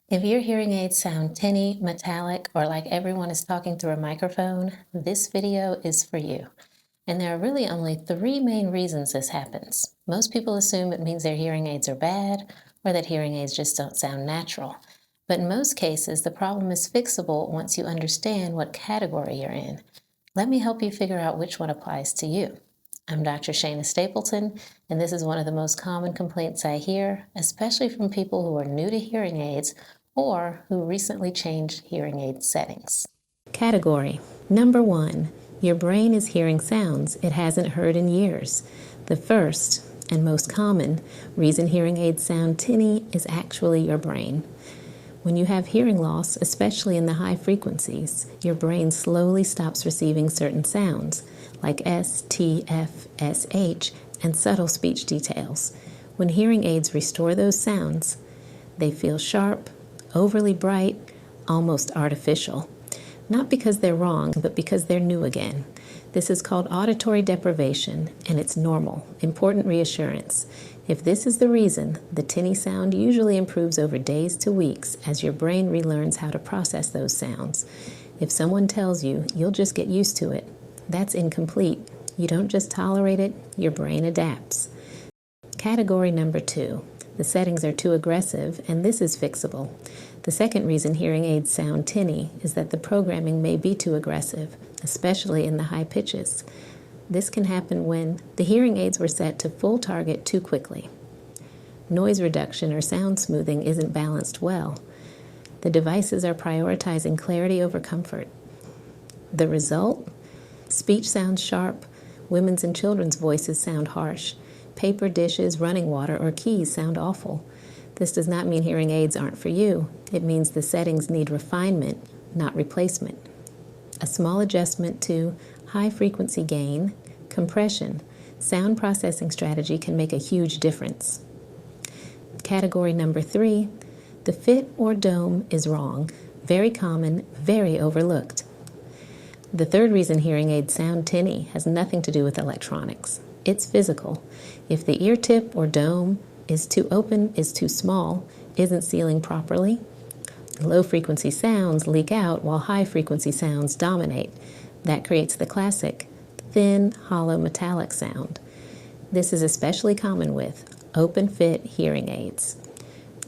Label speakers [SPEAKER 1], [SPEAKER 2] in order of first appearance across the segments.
[SPEAKER 1] If your hearing aids sound tinny, metallic, or like everyone is talking through a microphone, this video is for you. And there are really only three main reasons this happens. Most people assume it means their hearing aids are bad, or that hearing aids just don't sound natural. But in most cases, the problem is fixable once you understand what category you're in. Let me help you figure out which one applies to you. I'm Dr. Stapleton, and this is one of the most common complaints I hear, especially from people who are new to hearing aids or who recently changed hearing aid settings. Category. Number 1. Your brain is hearing sounds it hasn't heard in years. The first, and most common, reason hearing aids sound tinny is actually your brain. When you have hearing loss, especially in the high frequencies, your brain slowly stops receiving certain sounds, like S, T, F, S, H, and subtle speech details. When hearing aids restore those sounds, they feel sharp, overly bright, almost artificial. Not because they're wrong, but because they're new again. This is called auditory deprivation, and it's normal, important reassurance. If this is the reason, the tinny sound usually improves over days to weeks as your brain relearns how to process those sounds. If someone tells you you'll just get used to it, that's incomplete. You don't just tolerate it, your brain adapts. Category number 2. The settings are too aggressive, and this is fixable. The second reason hearing aids sound tinny is that the programming may be too aggressive, especially in the high pitches. This can happen when the hearing aids were set to full target too quickly. Noise reduction or sound smoothing isn't balanced well. The devices are prioritizing clarity over comfort. The result? Speech sounds sharp, women's and children's voices sound harsh, paper dishes, running water, or keys sound awful. This does not mean hearing aids aren't for you. It means the settings need refinement, not replacement. A small adjustment to high frequency gain, compression, sound processing strategy can make a huge difference. Category number 3, the fit or dome is wrong, very common, very overlooked. The third reason hearing aids sound tinny has nothing to do with electronics. It's physical. If the ear tip or dome is too open, is too small, isn't sealing properly, low-frequency sounds leak out while high-frequency sounds dominate. That creates the classic thin, hollow, metallic sound. This is especially common with open-fit hearing aids.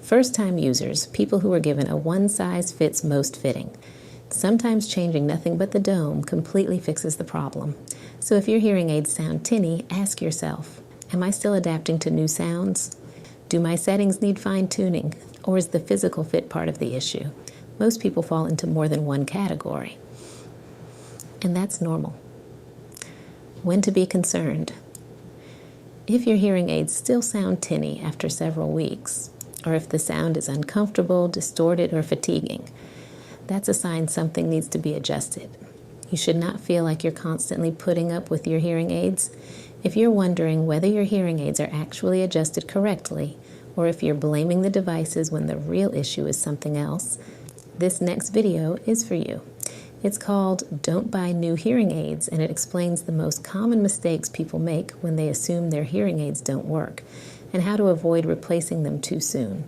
[SPEAKER 1] First-time users, people who are given a one-size-fits-most fitting. Sometimes changing nothing but the dome completely fixes the problem. So if your hearing aids sound tinny, ask yourself, am I still adapting to new sounds? Do my settings need fine-tuning, or is the physical fit part of the issue? Most people fall into more than one category, and that's normal. When to be concerned? If your hearing aids still sound tinny after several weeks, or if the sound is uncomfortable, distorted, or fatiguing, that's a sign something needs to be adjusted. You should not feel like you're constantly putting up with your hearing aids. If you're wondering whether your hearing aids are actually adjusted correctly, or if you're blaming the devices when the real issue is something else, this next video is for you. It's called Don't Buy New Hearing Aids, and it explains the most common mistakes people make when they assume their hearing aids don't work, and how to avoid replacing them too soon.